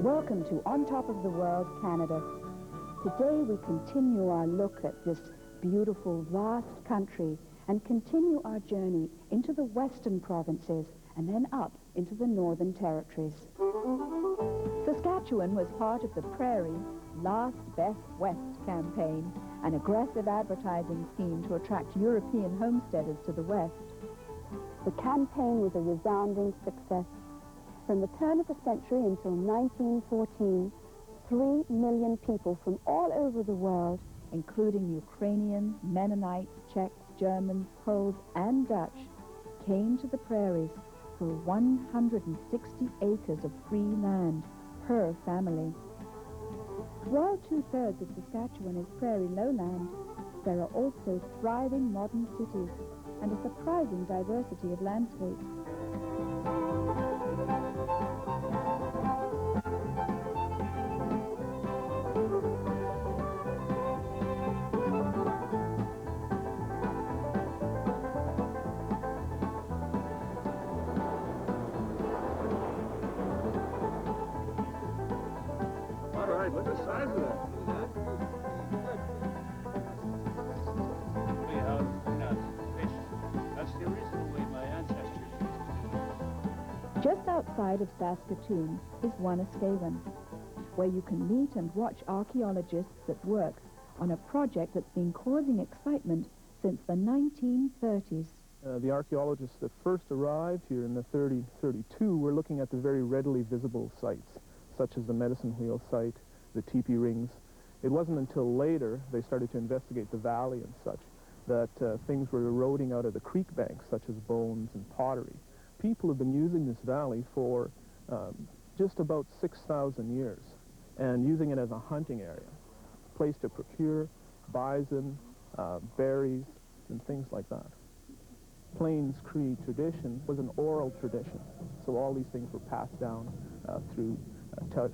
Welcome to On Top of the World, Canada. Today we continue our look at this beautiful, vast country and continue our journey into the western provinces and then up into the northern territories. Saskatchewan was part of the Prairie Last Best West campaign, an aggressive advertising scheme to attract European homesteaders to the west. The campaign was a resounding success. From the turn of the century until 1914, 3 million people from all over the world, including Ukrainians, Mennonites, Czechs, Germans, Poles, and Dutch, came to the prairies for 160 acres of free land per family. While 2/3 of Saskatchewan is prairie lowland, there are also thriving modern cities and a surprising diversity of landscapes. Look at the size of that. We have nuts, fish. That's the original way my ancestors used. Just outside of Saskatoon is Wanuskewin, where you can meet and watch archaeologists at work on a project that's been causing excitement since the 1930s. The archaeologists that first arrived here in the 32 were looking at the very readily visible sites, such as the Medicine Wheel site, the teepee rings. It wasn't until later they started to investigate the valley and such that things were eroding out of the creek banks, such as bones and pottery. People have been using this valley for just about 6,000 years and using it as a hunting area, a place to procure bison, berries, and things like that. Plains Cree tradition was an oral tradition, so all these things were passed down through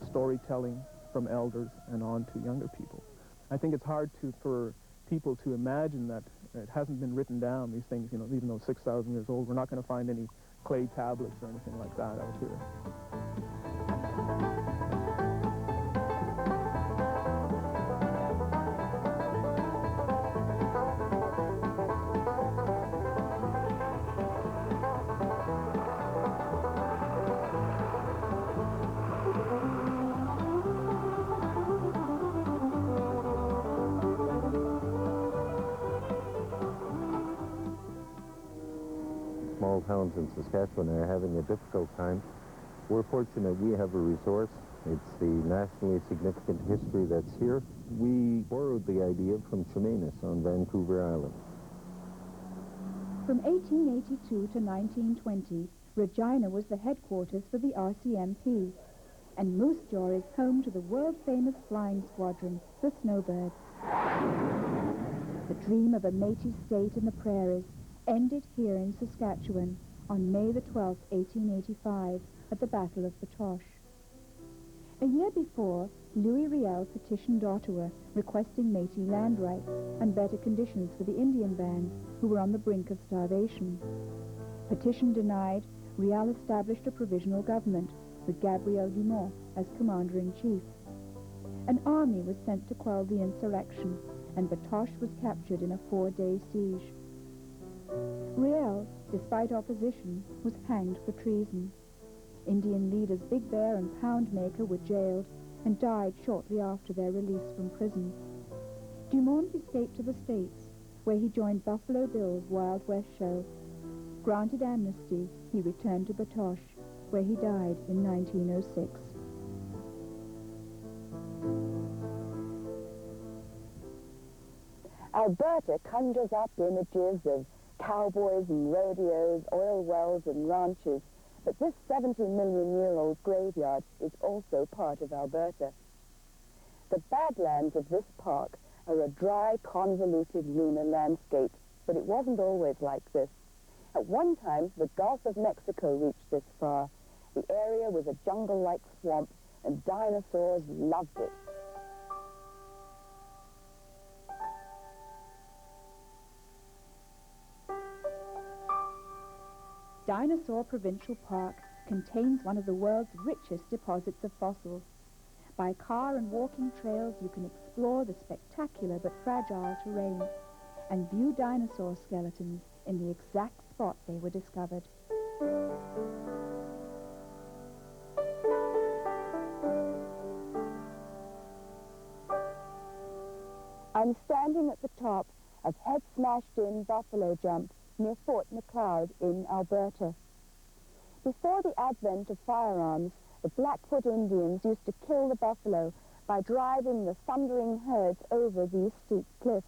storytelling from elders and on to younger people. I think it's hard for people to imagine that it hasn't been written down, these things, you know, even though 6,000 years old. We're not going to find any clay tablets or anything like that out here. Small towns in Saskatchewan are having a difficult time. We're fortunate we have a resource. It's the nationally significant history that's here. We borrowed the idea from Chemainus on Vancouver Island. From 1882 to 1920, Regina was the headquarters for the RCMP, and Moose Jaw is home to the world-famous flying squadron, the Snowbird. The dream of a Métis state in the prairies ended here in Saskatchewan on May the 12th, 1885, at the Battle of Batoche. A year before, Louis Riel petitioned Ottawa requesting Métis land rights and better conditions for the Indian bands who were on the brink of starvation. Petition denied, Riel established a provisional government with Gabriel Dumont as commander-in-chief. An army was sent to quell the insurrection, and Batoche was captured in a 4-day siege. Riel, despite opposition, was hanged for treason. Indian leaders Big Bear and Poundmaker were jailed and died shortly after their release from prison. Dumont escaped to the States, where he joined Buffalo Bill's Wild West show. Granted amnesty, he returned to Batoche, where he died in 1906. Alberta conjures up images of cowboys and rodeos, oil wells and ranches, but this 70-million-year-old graveyard is also part of Alberta. The Badlands of this park are a dry, convoluted lunar landscape, but it wasn't always like this. At one time, the Gulf of Mexico reached this far. The area was a jungle-like swamp, and dinosaurs loved it. Dinosaur Provincial Park contains one of the world's richest deposits of fossils. By car and walking trails, you can explore the spectacular but fragile terrain and view dinosaur skeletons in the exact spot they were discovered. I'm standing at the top of Head Smashed In Buffalo Jump near Fort Macleod in Alberta. Before the advent of firearms, the Blackfoot Indians used to kill the buffalo by driving the thundering herds over these steep cliffs.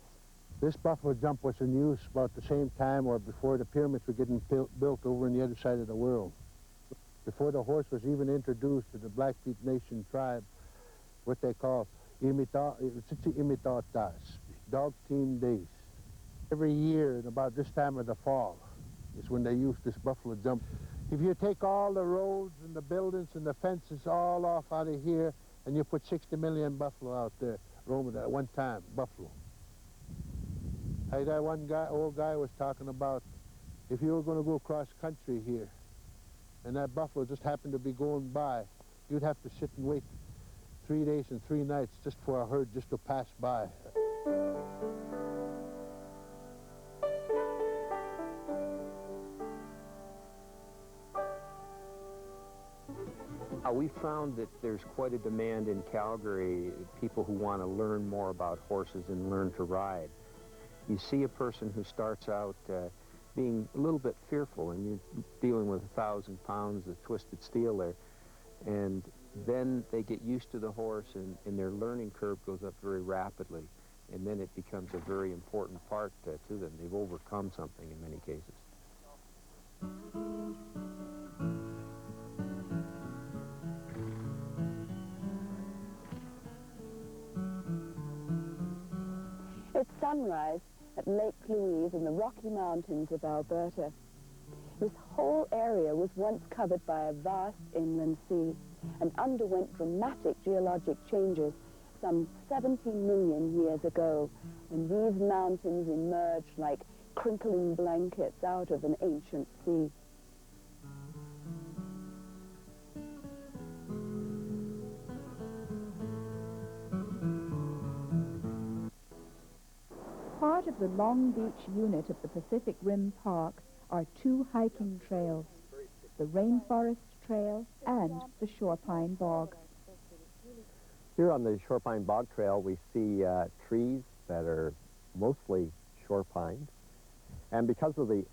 This buffalo jump was in use about the same time or before the pyramids were getting built over on the other side of the world. Before the horse was even introduced to the Blackfeet Nation tribe, what they call imitatas, dog team days. Every year, at about this time of the fall, is when they use this buffalo jump. If you take all the roads and the buildings and the fences all off out of here, and you put 60 million buffalo out there roaming at one time, buffalo. Hey, that one guy, old guy was talking about if you were going to go across country here, and that buffalo just happened to be going by, you'd have to sit and wait 3 days and 3 nights just for a herd just to pass by. We found that there's quite a demand in Calgary, people who want to learn more about horses and learn to ride. You see a person who starts out being a little bit fearful, and you're dealing with 1,000 pounds of twisted steel there, and then they get used to the horse, and their learning curve goes up very rapidly, and then it becomes a very important part to them. They've overcome something in many cases. It's sunrise at Lake Louise in the Rocky Mountains of Alberta. This whole area was once covered by a vast inland sea and underwent dramatic geologic changes some 70 million years ago, when these mountains emerged like crinkling blankets out of an ancient sea. Part of the Long Beach unit of the Pacific Rim Park are 2 hiking trails, the Rainforest Trail and the Shore Pine Bog. Here on the Shore Pine Bog Trail, we see trees that are mostly shore pine. And because of the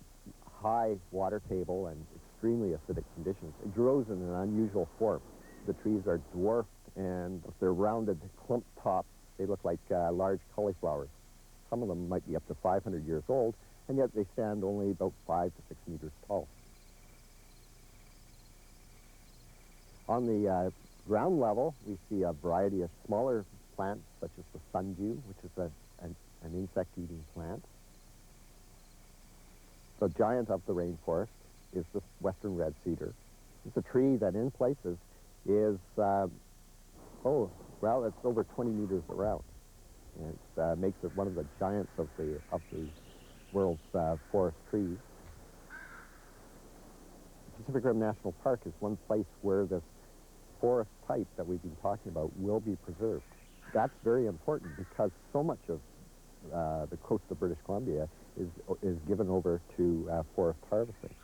high water table and extremely acidic conditions, it grows in an unusual form. The trees are dwarfed, and if they're rounded clump tops, they look like large cauliflowers. Some of them might be up to 500 years old, and yet they stand only about 5 to 6 meters tall. On the ground level, we see a variety of smaller plants, such as the sundew, which is an insect-eating plant. The giant of the rainforest is the western red cedar. It's a tree that in places is, it's over 20 meters around. And it makes it one of the giants of the world's forest trees. Pacific Rim National Park is one place where this forest type that we've been talking about will be preserved. That's very important because so much of the coast of British Columbia is given over to forest harvesting.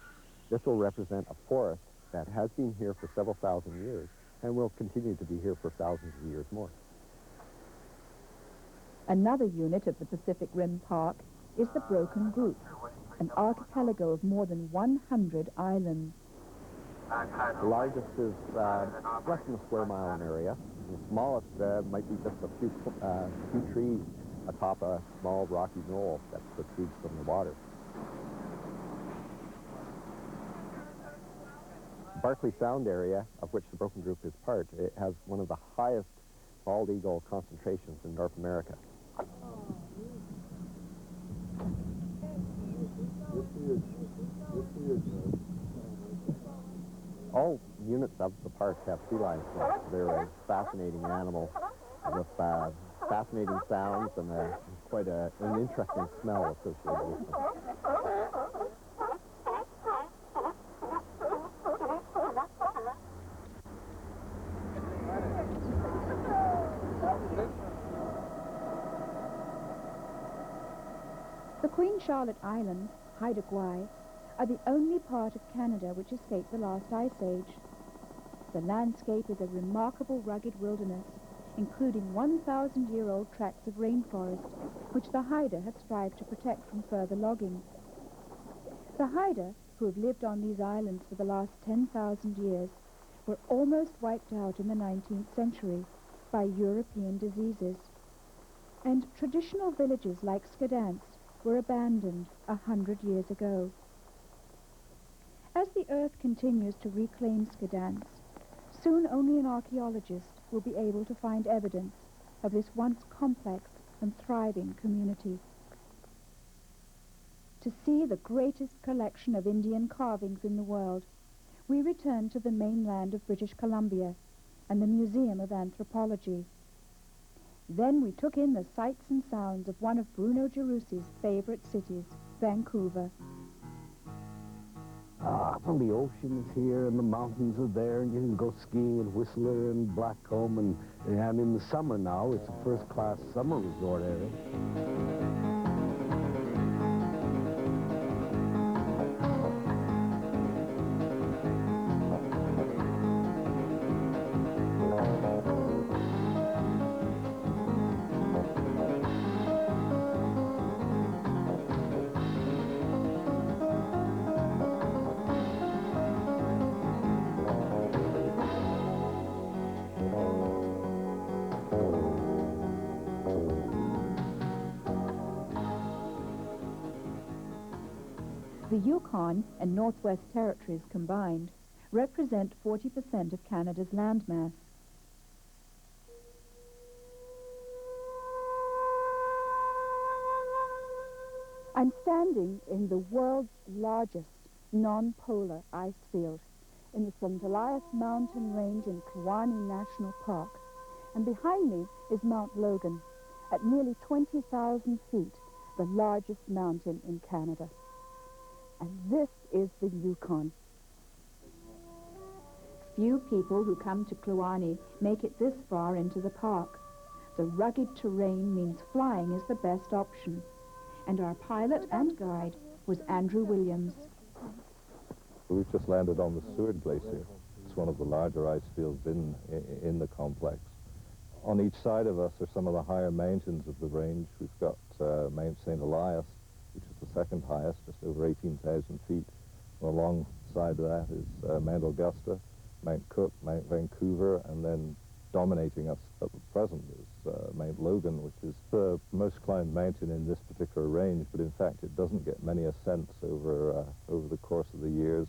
This will represent a forest that has been here for several thousand years and will continue to be here for thousands of years more. Another unit of the Pacific Rim Park is the Broken Group, an archipelago of more than 100 islands. The largest is less than a square mile in area. The smallest might be just a few trees atop a small rocky knoll that protrudes from the water. Barkley Sound area, of which the Broken Group is part, it has one of the highest bald eagle concentrations in North America. All units of the park have sea lions. They're a fascinating animal with fascinating sounds and quite an interesting smell associated with them. Queen Charlotte Islands, Haida Gwaii, are the only part of Canada which escaped the last ice age. The landscape is a remarkable rugged wilderness, including 1,000-year-old tracts of rainforest, which the Haida have strived to protect from further logging. The Haida, who have lived on these islands for the last 10,000 years, were almost wiped out in the 19th century by European diseases. And traditional villages like Skadansk were abandoned 100 years ago. As the Earth continues to reclaim Skadansk, soon only an archaeologist will be able to find evidence of this once complex and thriving community. To see the greatest collection of Indian carvings in the world, we return to the mainland of British Columbia and the Museum of Anthropology. Then we took in the sights and sounds of one of Bruno Gerussi's favorite cities, Vancouver. Well, the ocean is here and the mountains are there, and you can go skiing in Whistler and Blackcomb, and in the summer now, it's a first-class summer resort area. The Yukon and Northwest Territories combined represent 40% of Canada's landmass. I'm standing in the world's largest non-polar ice field in the St. Elias mountain range in Kluane National Park, and behind me is Mount Logan, at nearly 20,000 feet, the largest mountain in Canada. And this is the Yukon. Few people who come to Kluane make it this far into the park. The rugged terrain means flying is the best option. And our pilot and guide was Andrew Williams. We've just landed on the Seward Glacier. It's one of the larger ice fields in the complex. On each side of us are some of the higher mountains of the range. We've got Mount St. Elias, which is the second highest, just over 18,000 feet. And alongside of that is Mount Augusta, Mount Cook, Mount Vancouver, and then dominating us at the present is Mount Logan, which is the most climbed mountain in this particular range, but in fact it doesn't get many ascents over the course of the years.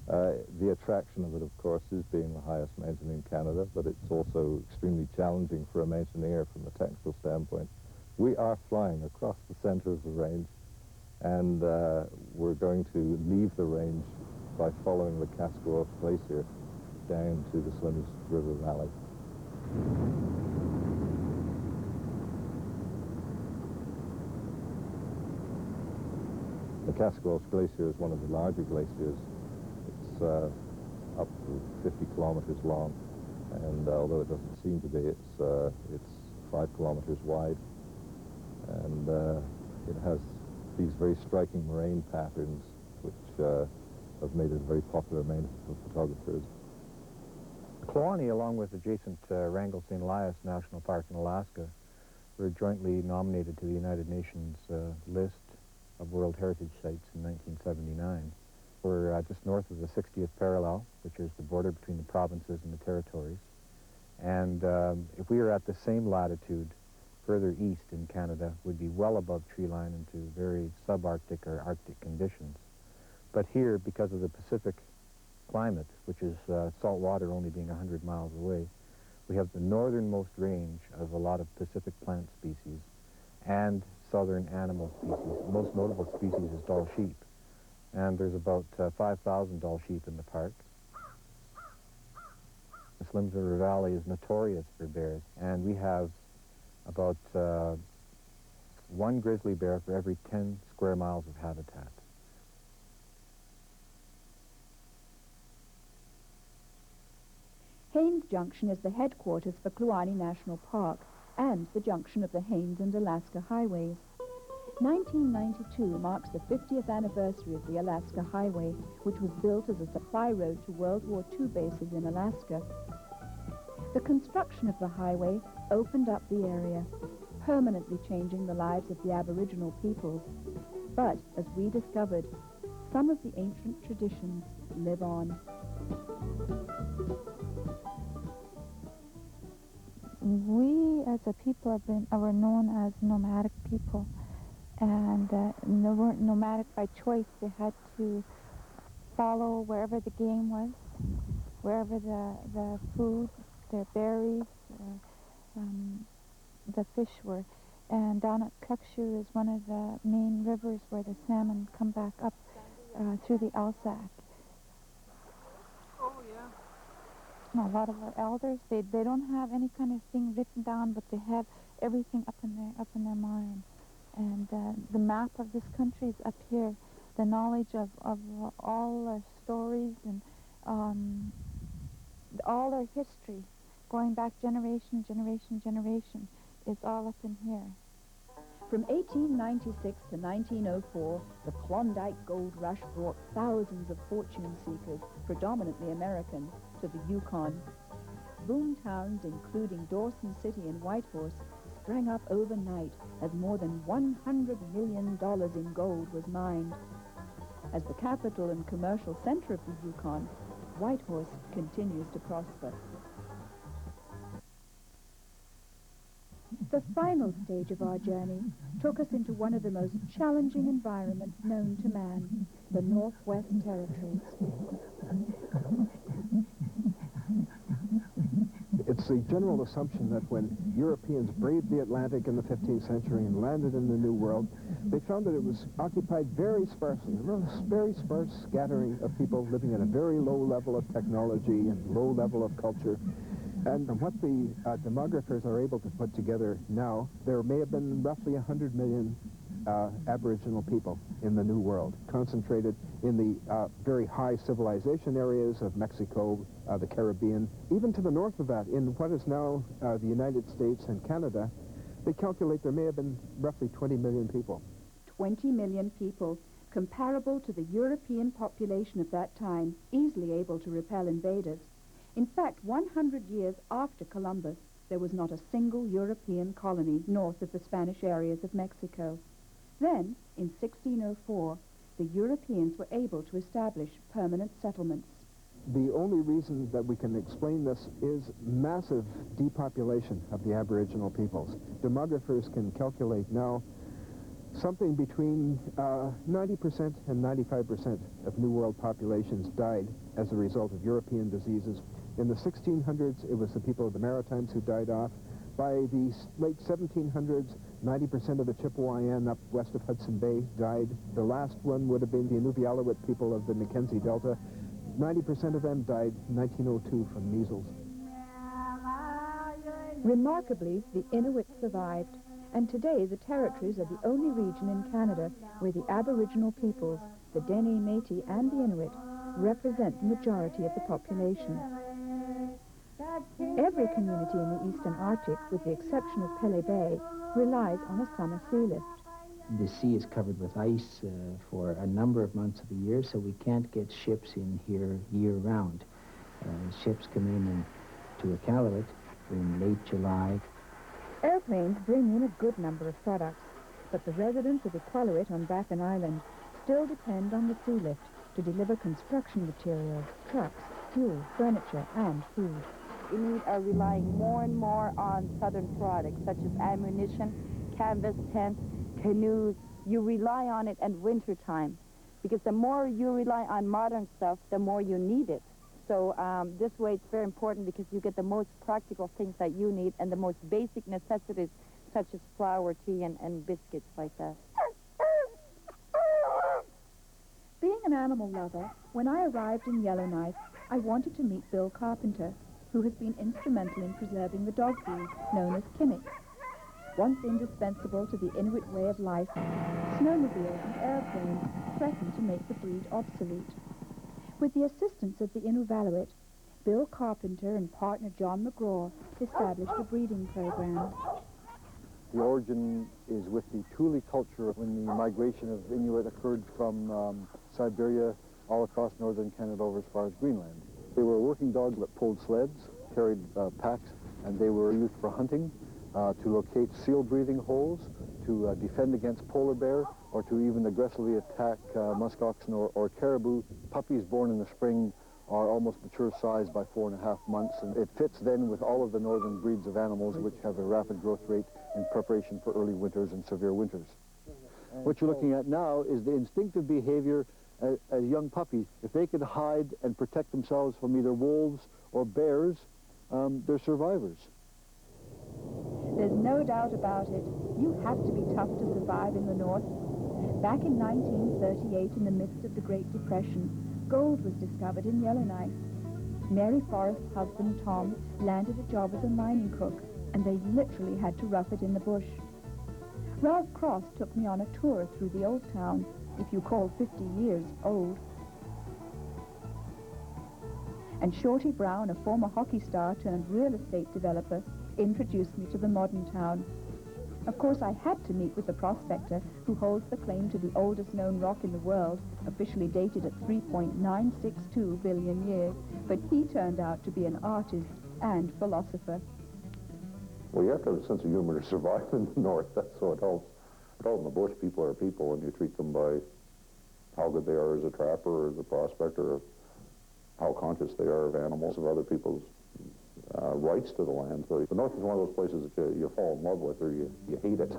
The attraction of it, of course, is being the highest mountain in Canada, but it's also extremely challenging for a mountaineer from a technical standpoint. We are flying across the center of the range, and we're going to leave the range by following the Kaskawos Glacier down to the Slims River Valley. The Kaskawos Glacier is one of the larger glaciers. It's up to 50 kilometers long, and although it doesn't seem to be, it's 5 kilometers wide, and it has these very striking moraine patterns which have made it a very popular mountain for photographers. Kluane, along with adjacent Wrangell St. Elias National Park in Alaska, were jointly nominated to the United Nations list of World Heritage Sites in 1979. We're just north of the 60th parallel, which is the border between the provinces and the territories. And if we were at the same latitude further east in Canada, would be well above tree line into very subarctic or Arctic conditions. But here, because of the Pacific climate, which is salt water only being 100 miles away, we have the northernmost range of a lot of Pacific plant species and southern animal species. The most notable species is Dall sheep, and there's about 5,000 Dall sheep in the park. The Slims River Valley is notorious for bears, and we have about 1 grizzly bear for every 10 square miles of habitat. Haines Junction is the headquarters for Kluane National Park and the junction of the Haines and Alaska highways. 1992 marks the 50th anniversary of the Alaska Highway, which was built as a supply road to World War II bases in Alaska. The construction of the highway opened up the area, permanently changing the lives of the Aboriginal peoples. But, as we discovered, some of the ancient traditions live on. We, as a people, were known as nomadic people, and they weren't nomadic by choice. They had to follow wherever the game was, wherever the food, their berries, the fish were. And down at Klukshu is one of the main rivers where the salmon come back up through the Alsac. Oh, yeah. A lot of our elders, they don't have any kind of thing written down, but they have everything up in their mind. And the map of this country is up here. The knowledge of all our stories and all our history, going back generation, is all up in here. From 1896 to 1904, the Klondike Gold Rush brought thousands of fortune seekers, predominantly American, to the Yukon. Boom towns, including Dawson City and Whitehorse, sprang up overnight as more than $100 million in gold was mined. As the capital and commercial center of the Yukon, Whitehorse continues to prosper. The final stage of our journey took us into one of the most challenging environments known to man, the Northwest Territories. It's the general assumption that when Europeans braved the Atlantic in the 15th century and landed in the New World, they found that it was occupied very sparsely, a very sparse scattering of people living at a very low level of technology and low level of culture. And from what the demographers are able to put together now, there may have been roughly 100 million Aboriginal people in the New World, concentrated in the very high civilization areas of Mexico, the Caribbean. Even to the north of that, in what is now the United States and Canada, they calculate there may have been roughly 20 million people. 20 million people, comparable to the European population of that time, easily able to repel invaders. In fact, 100 years after Columbus, there was not a single European colony north of the Spanish areas of Mexico. Then, in 1604, the Europeans were able to establish permanent settlements. The only reason that we can explain this is massive depopulation of the Aboriginal peoples. Demographers can calculate now something between 90% and 95% of New World populations died as a result of European diseases. In the 1600s, it was the people of the Maritimes who died off. By the late 1700s, 90% of the Chippewayan up west of Hudson Bay died. The last one would have been the Inuvialuit people of the Mackenzie Delta. 90% of them died in 1902 from measles. Remarkably, the Inuit survived, and today the territories are the only region in Canada where the Aboriginal peoples, the Dene Métis and the Inuit, represent the majority of the population. Every community in the Eastern Arctic, with the exception of Pelly Bay, relies on a summer sea lift. The sea is covered with ice for a number of months of the year, so we can't get ships in here year-round. Ships come in to Iqaluit in late July. Airplanes bring in a good number of products, but the residents of Iqaluit on Baffin Island still depend on the sea lift to deliver construction materials, trucks, fuel, furniture, and food. Inuit are relying more and more on southern products, such as ammunition, canvas tents, canoes. You rely on it in wintertime, because the more you rely on modern stuff, the more you need it. So this way it's very important because you get the most practical things that you need and the most basic necessities, such as flour, tea, and biscuits like that. Being an animal lover, when I arrived in Yellowknife, I wanted to meet Bill Carpenter, who has been instrumental in preserving the dog breed known as Kimmick. Once indispensable to the Inuit way of life, snowmobiles and airplanes threatened to make the breed obsolete. With the assistance of the Inuvialuit, Bill Carpenter and partner John McGraw established a breeding program. The origin is with the Thule culture when the migration of Inuit occurred from Siberia all across northern Canada over as far as Greenland. They were working dogs that pulled sleds, carried packs, and they were used for hunting, to locate seal-breathing holes, to defend against polar bear, or to even aggressively attack muskoxen or caribou. Puppies born in the spring are almost mature size by 4.5 months, and it fits then with all of the northern breeds of animals which have a rapid growth rate in preparation for early winters and severe winters. What you're looking at now is the instinctive behavior as young puppies. If they could hide and protect themselves from either wolves or bears, they're survivors. There's no doubt about it. You have to be tough to survive in the North. Back in 1938, in the midst of the Great Depression, gold was discovered in Yellowknife. Mary Forrest's husband, Tom, landed a job as a mining cook, and they literally had to rough it in the bush. Ralph Cross took me on a tour through the old town, if you call 50 years old. And Shorty Brown, a former hockey star turned real estate developer, introduced me to the modern town. Of course, I had to meet with the prospector who holds the claim to the oldest known rock in the world, officially dated at 3.962 billion years, but he turned out to be an artist and philosopher. Well, you have to have a sense of humor to survive in the North. That's what helps. But out in the bush, people are people, and you treat them by how good they are as a trapper or as a prospector, or how conscious they are of animals, of other people's rights to the land. So the North is one of those places that you fall in love with or you hate it.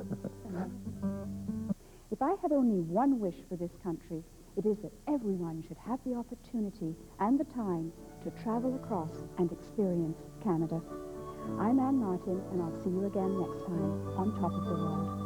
If I had only one wish for this country, it is that everyone should have the opportunity and the time to travel across and experience Canada. I'm Ann Martin, and I'll see you again next time on Top of the World.